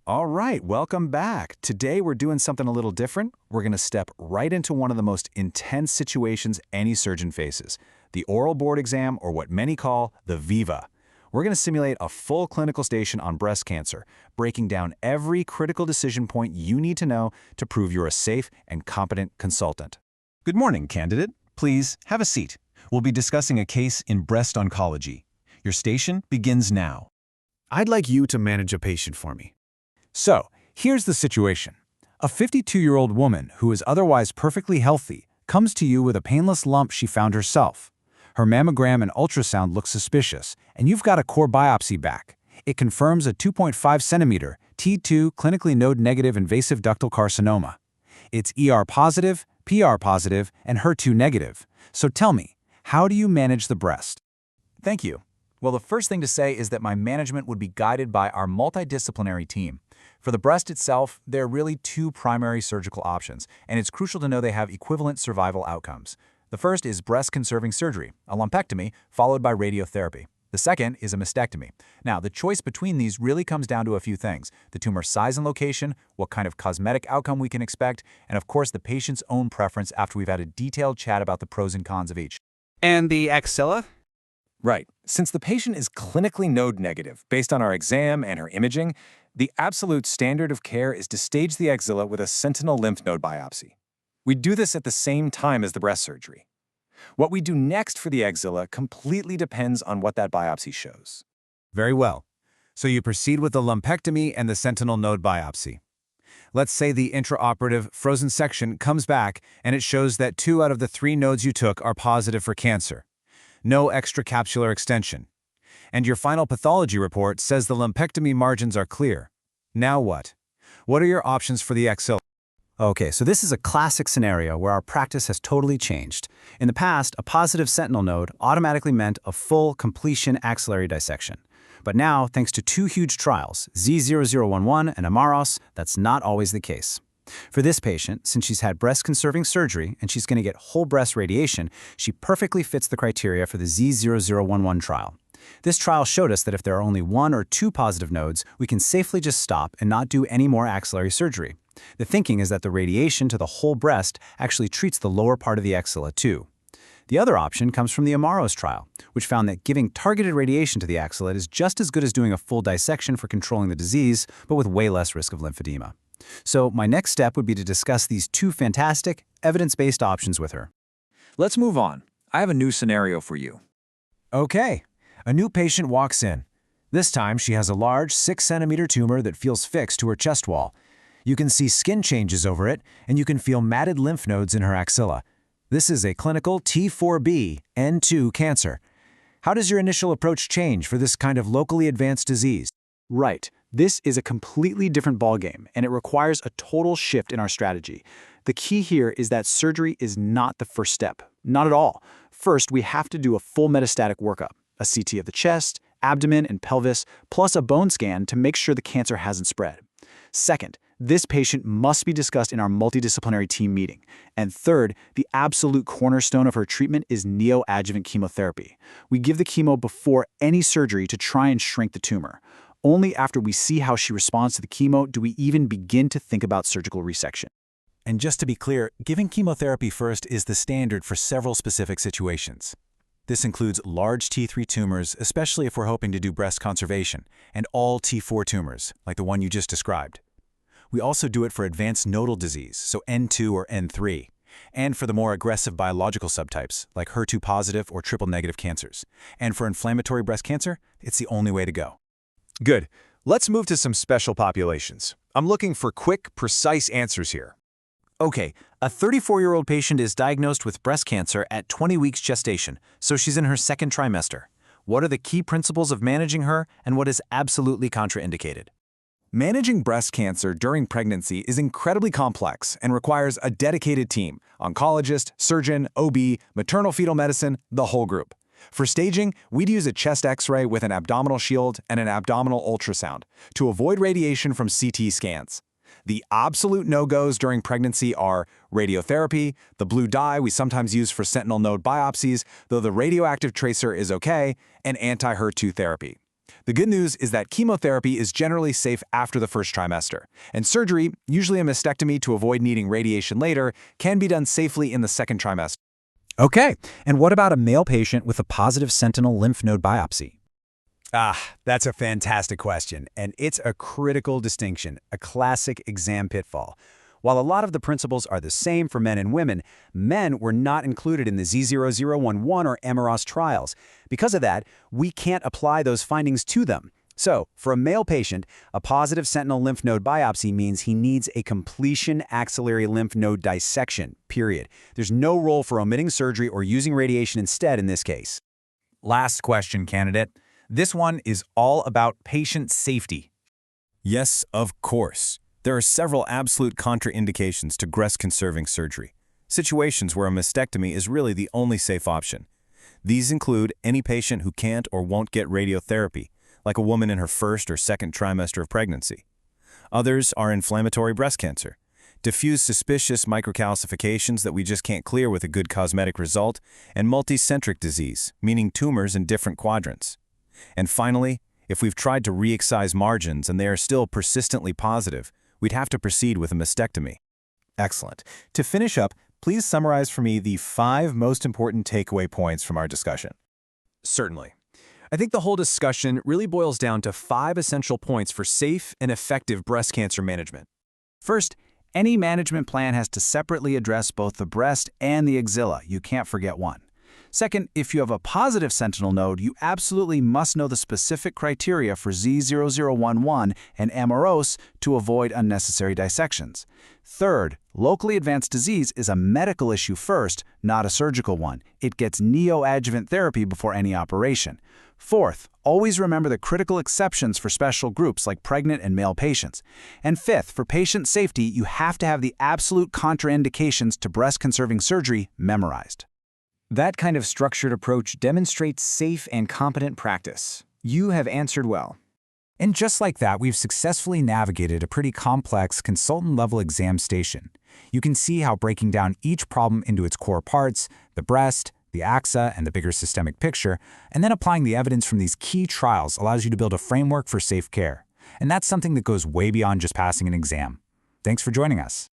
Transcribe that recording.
All right, welcome back. Today we're doing something a little different. We're going to step right into one of the most intense situations any surgeon faces, the oral board exam, or what many call the viva. We're going to simulate a full clinical station on breast cancer, breaking down every critical decision point you need to know to prove you're a safe and competent consultant. Good morning, candidate. Please have a seat. We'll be discussing a case in breast oncology. Your station begins now. I'd like you to manage a patient for me. So, here's the situation. A 52-year-old woman who is otherwise perfectly healthy comes to you with a painless lump she found herself. Her mammogram and ultrasound look suspicious, and you've got a core biopsy back. It confirms a 2.5 centimeter T2 clinically node-negative invasive ductal carcinoma. It's ER positive, PR positive, and HER2 negative. So tell me, how do you manage the breast? Thank you. Well, the first thing to say is that my management would be guided by our multidisciplinary team. For the breast itself, there are really two primary surgical options, and it's crucial to know they have equivalent survival outcomes. The first is breast-conserving surgery, a lumpectomy, followed by radiotherapy. The second is a mastectomy. Now, the choice between these really comes down to a few things: the tumor size and location, what kind of cosmetic outcome we can expect, and of course the patient's own preference after we've had a detailed chat about the pros and cons of each. And the axilla? Right. Since the patient is clinically node-negative, based on our exam and her imaging, the absolute standard of care is to stage the axilla with a sentinel lymph node biopsy. We do this at the same time as the breast surgery. What we do next for the axilla completely depends on what that biopsy shows. Very well. So you proceed with the lumpectomy and the sentinel node biopsy. Let's say the intraoperative frozen section comes back and it shows that 2 out of the 3 nodes you took are positive for cancer. No extracapsular extension. And your final pathology report says the lumpectomy margins are clear. Now what? What are your options for the axilla? Okay, so this is a classic scenario where our practice has totally changed. In the past, a positive sentinel node automatically meant a full completion axillary dissection. But now, thanks to 2 huge trials, Z0011 and Amaros, that's not always the case. For this patient, since she's had breast-conserving surgery and she's going to get whole breast radiation, she perfectly fits the criteria for the Z0011 trial. This trial showed us that if there are only 1 or 2 positive nodes, we can safely just stop and not do any more axillary surgery. The thinking is that the radiation to the whole breast actually treats the lower part of the axilla too. The other option comes from the Amaros trial, which found that giving targeted radiation to the axilla is just as good as doing a full dissection for controlling the disease, but with way less risk of lymphedema. So my next step would be to discuss these 2 fantastic, evidence-based options with her. Let's move on. I have a new scenario for you. Okay, a new patient walks in. This time she has a large 6-centimeter tumor that feels fixed to her chest wall. You can see skin changes over it, and you can feel matted lymph nodes in her axilla. This is a clinical T4B N2 cancer. How does your initial approach change for this kind of locally advanced disease? Right. This is a completely different ballgame, and it requires a total shift in our strategy. The key here is that surgery is not the first step. Not at all. First, we have to do a full metastatic workup, a CT of the chest, abdomen, and pelvis, plus a bone scan to make sure the cancer hasn't spread. Second, this patient must be discussed in our multidisciplinary team meeting. And third, the absolute cornerstone of her treatment is neoadjuvant chemotherapy. We give the chemo before any surgery to try and shrink the tumor. Only after we see how she responds to the chemo do we even begin to think about surgical resection. And just to be clear, giving chemotherapy first is the standard for several specific situations. This includes large T3 tumors, especially if we're hoping to do breast conservation, and all T4 tumors, like the one you just described. We also do it for advanced nodal disease, so N2 or N3, and for the more aggressive biological subtypes, like HER2 positive or triple negative cancers. And for inflammatory breast cancer, it's the only way to go. Good. Let's move to some special populations. I'm looking for quick, precise answers here. Okay, a 34-year-old patient is diagnosed with breast cancer at 20 weeks gestation, so she's in her 2nd trimester. What are the key principles of managing her, and what is absolutely contraindicated? Managing breast cancer during pregnancy is incredibly complex and requires a dedicated team: oncologist, surgeon, OB, maternal fetal medicine, the whole group. For staging, we'd use a chest X-ray with an abdominal shield and an abdominal ultrasound to avoid radiation from CT scans. The absolute no-goes during pregnancy are radiotherapy, the blue dye we sometimes use for sentinel node biopsies, though the radioactive tracer is okay, and anti-HER2 therapy. The good news is that chemotherapy is generally safe after the first trimester, and surgery, usually a mastectomy to avoid needing radiation later, can be done safely in the second trimester. Okay, and what about a male patient with a positive sentinel lymph node biopsy? That's a fantastic question, and it's a critical distinction, a classic exam pitfall. While a lot of the principles are the same for men and women, men were not included in the Z0011 or Amaros trials. Because of that, we can't apply those findings to them. So, for a male patient, a positive sentinel lymph node biopsy means he needs a completion axillary lymph node dissection, period. There's no role for omitting surgery or using radiation instead in this case. Last question, candidate. This one is all about patient safety. Yes, of course. There are several absolute contraindications to breast-conserving surgery, situations where a mastectomy is really the only safe option. These include any patient who can't or won't get radiotherapy, like a woman in her first or second trimester of pregnancy. Others are inflammatory breast cancer, diffuse suspicious microcalcifications that we just can't clear with a good cosmetic result, and multicentric disease, meaning tumors in different quadrants. And finally, if we've tried to re-excise margins and they are still persistently positive, we'd have to proceed with a mastectomy. Excellent. To finish up, please summarize for me the 5 most important takeaway points from our discussion. Certainly. I think the whole discussion really boils down to 5 essential points for safe and effective breast cancer management. First, any management plan has to separately address both the breast and the axilla. You can't forget one. Second, if you have a positive sentinel node, you absolutely must know the specific criteria for Z0011 and Amaros to avoid unnecessary dissections. Third, locally advanced disease is a medical issue first, not a surgical one. It gets neoadjuvant therapy before any operation. Fourth, always remember the critical exceptions for special groups like pregnant and male patients. And fifth, for patient safety, you have to have the absolute contraindications to breast-conserving surgery memorized. That kind of structured approach demonstrates safe and competent practice. You have answered well. And just like that, we've successfully navigated a pretty complex consultant-level exam station. You can see how breaking down each problem into its core parts, the breast, the axa, and the bigger systemic picture, and then applying the evidence from these key trials allows you to build a framework for safe care. And that's something that goes way beyond just passing an exam. Thanks for joining us.